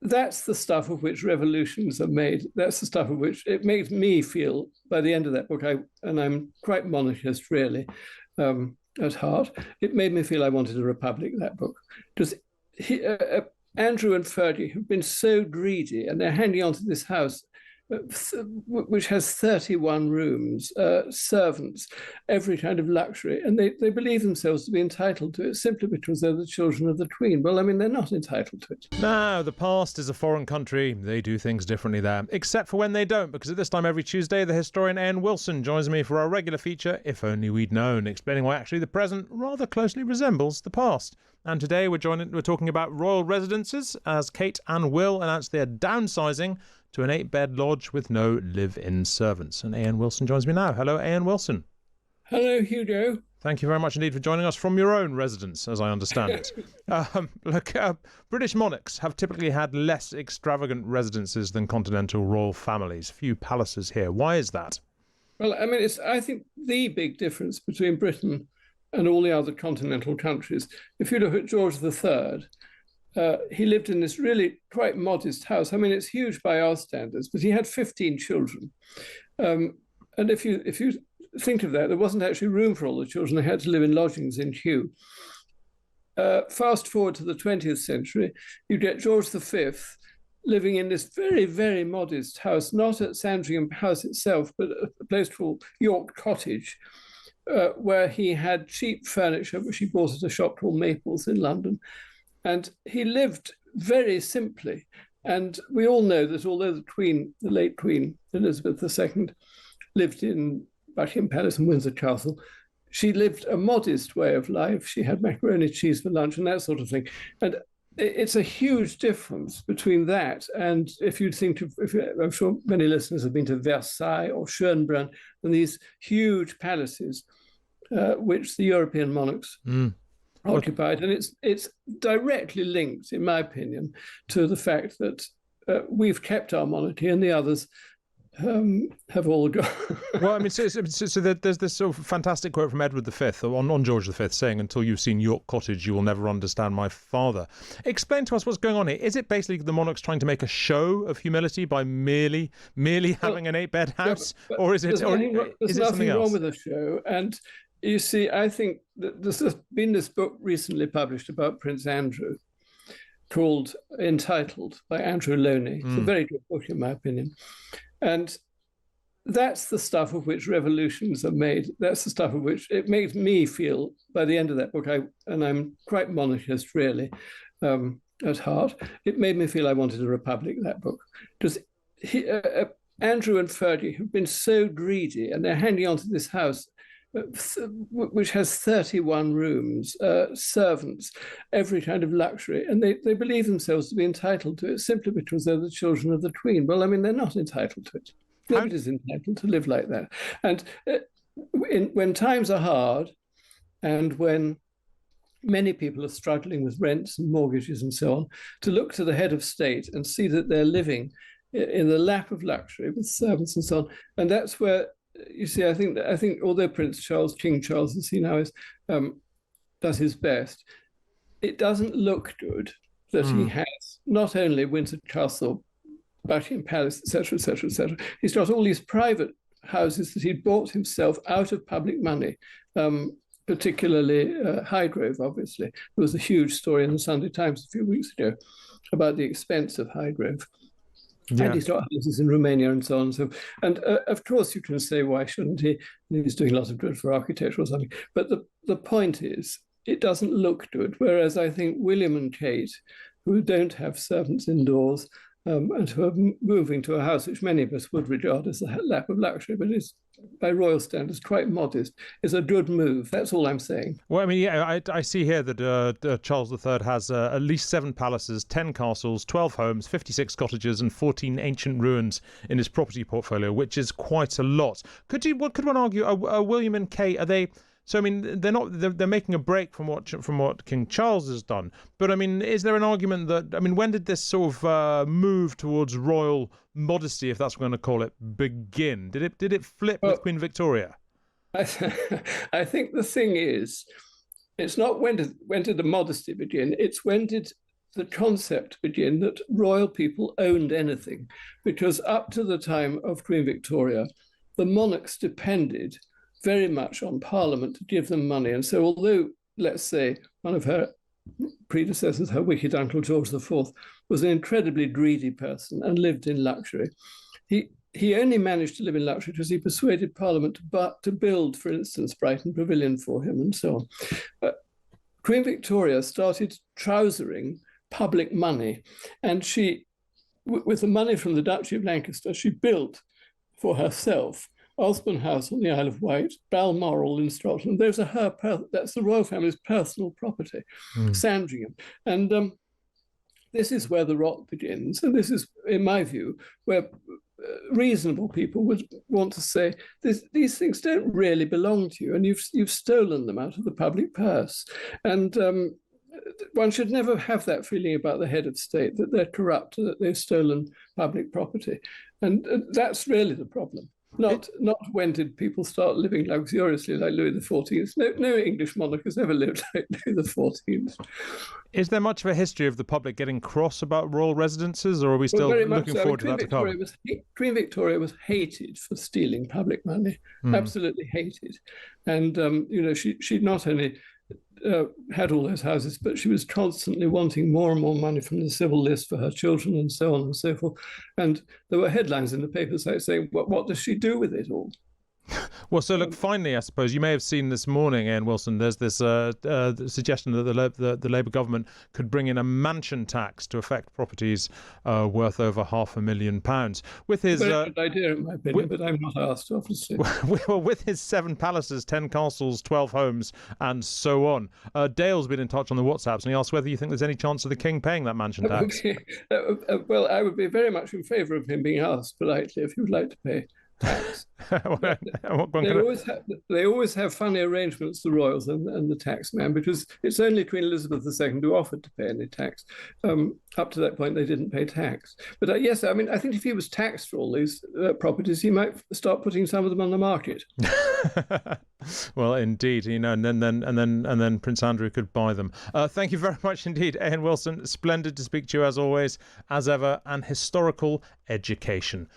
that's the stuff of which revolutions are made. That's the stuff of which it makes me feel by the end of that book, and I'm quite monarchist really at heart, it made me feel I wanted a republic, that book. Because Andrew and Fergie have been so greedy, and they're hanging on to this house which has 31 rooms, servants, every kind of luxury. And they believe themselves to be entitled to it simply because they're the children of the Queen. Well, I mean, they're not entitled to it. No, the past is a foreign country. They do things differently there. Except for when they don't, because at this time every Tuesday, the historian Ian Wilson joins me for our regular feature, If Only We'd Known, explaining why actually the present rather closely resembles the past. And today we're talking about royal residences as Kate and Will announce they're downsizing to an 8-bed lodge with no live-in servants. And Ian Wilson joins me now. Hello, Ian Wilson. Hello, Hugo. Thank you very much indeed for joining us from your own residence, as I understand it. British monarchs have typically had less extravagant residences than continental royal families. Few palaces here. Why is that? Well, I mean, I think the big difference between Britain and all the other continental countries, if you look at George III, he lived in this really quite modest house. I mean, it's huge by our standards, but he had 15 children. And if you think of that, there wasn't actually room for all the children. They had to live in lodgings in Kew. Fast forward to the 20th century, you get George V living in this very, very modest house, not at Sandringham House itself, but a place called York Cottage, where he had cheap furniture, which he bought at a shop called Maples in London. And he lived very simply. And we all know that although the late Queen Elizabeth II, lived in Buckingham Palace and Windsor Castle, she lived a modest way of life. She had macaroni cheese for lunch and that sort of thing. And it's a huge difference between that and if you think of, I'm sure many listeners have been to Versailles or Schönbrunn and these huge palaces which the European monarchs occupied. And it's directly linked, in my opinion, to the fact that we've kept our monarchy and the others have all gone. Well, I mean, so there's this sort of fantastic quote from Edward V on George V saying, "Until you've seen York Cottage, you will never understand my father." Explain to us what's going on here. Is it basically the monarchs trying to make a show of humility by merely having an 8-bed house, or is it? There's nothing wrong with the show. And you see, I think that there's been this book recently published about Prince Andrew, entitled by Andrew Loney. It's a very good book, in my opinion. And that's the stuff of which revolutions are made. That's the stuff of which it makes me feel by the end of that book, and I'm quite monarchist really at heart, it made me feel I wanted a republic, that book. Because Andrew and Fergie have been so greedy, and they're hanging on to this house which has 31 rooms, servants, every kind of luxury. And they believe themselves to be entitled to it simply because they're the children of the Queen. Well, I mean, they're not entitled to it. Nobody's entitled to live like that. And when times are hard and when many people are struggling with rents and mortgages and so on, to look to the head of state and see that they're living in the lap of luxury with servants and so on. And that's where, you see, I think although King Charles, as he now is, does his best, it doesn't look good that he has not only Windsor Castle, Buckingham Palace, etc., etc., etc. He's got all these private houses that he bought himself out of public money, particularly Highgrove, obviously. There was a huge story in the Sunday Times a few weeks ago about the expense of Highgrove. Yeah. And he's got houses in Romania and so on. And of course, you can say, why shouldn't he? He's doing a lot of good for architecture or something. But the point is, it doesn't look good. Whereas I think William and Kate, who don't have servants indoors, and who are moving to a house which many of us would regard as a lap of luxury, but is, by royal standards, quite modest, is a good move. That's all I'm saying. Well, I mean, yeah, I see here that Charles III has at least 7 palaces, 10 castles, 12 homes, 56 cottages, and 14 ancient ruins in his property portfolio, which is quite a lot. Could one argue, William and Kate, are they? So I mean, they're making a break from what King Charles has done. But I mean, is there an argument that, I mean, when did this sort of move towards royal modesty, if that's what we're going to call it, begin? Did it flip with Queen Victoria? I think the thing is, it's not when did the modesty begin. It's when did the concept begin that royal people owned anything, because up to the time of Queen Victoria, the monarchs depended very much on Parliament to give them money. And so although, let's say, one of her predecessors, her wicked uncle George IV, was an incredibly greedy person and lived in luxury, he only managed to live in luxury because he persuaded Parliament to build, for instance, Brighton Pavilion for him and so on. Queen Victoria started trousering public money, and she, with the money from the Duchy of Lancaster, she built for herself Osborne House on the Isle of Wight, Balmoral in Scotland. Those are that's the royal family's personal property. Sandringham. And this is where the rot begins. And this is, in my view, where reasonable people would want to say, these things don't really belong to you, and you've stolen them out of the public purse. And one should never have that feeling about the head of state, that they're corrupt, that they've stolen public property. And that's really the problem. Not when did people start living luxuriously like Louis XIV. No English monarch has ever lived like Louis XIV. Is there much of a history of the public getting cross about royal residences, or are we still looking forward to that to come? Queen Victoria was hated for stealing public money, absolutely hated. And, she not only had all those houses, but she was constantly wanting more and more money from the civil list for her children and so on and so forth. And there were headlines in the papers saying, what does she do with it all? Well, so look, finally, I suppose you may have seen this morning, Ian Wilson, there's this suggestion that the Labour government could bring in a mansion tax to affect properties worth over £500,000. With his very good idea, in my opinion, but I'm not asked, obviously. Well, with his 7 palaces, 10 castles, 12 homes, and so on. Dale's been in touch on the WhatsApps, and he asked whether you think there's any chance of the King paying that mansion tax. Well, I would be very much in favour of him being asked politely if he would like to pay tax. They always have funny arrangements, the royals and the tax man, because it's only Queen Elizabeth II who offered to pay any tax. Up to that point, they didn't pay tax. But yes, I mean, I think if he was taxed for all these properties, he might start putting some of them on the market. Well, indeed, and then Prince Andrew could buy them. Thank you very much indeed, Ian Wilson. Splendid to speak to you as always, as ever, and historical education.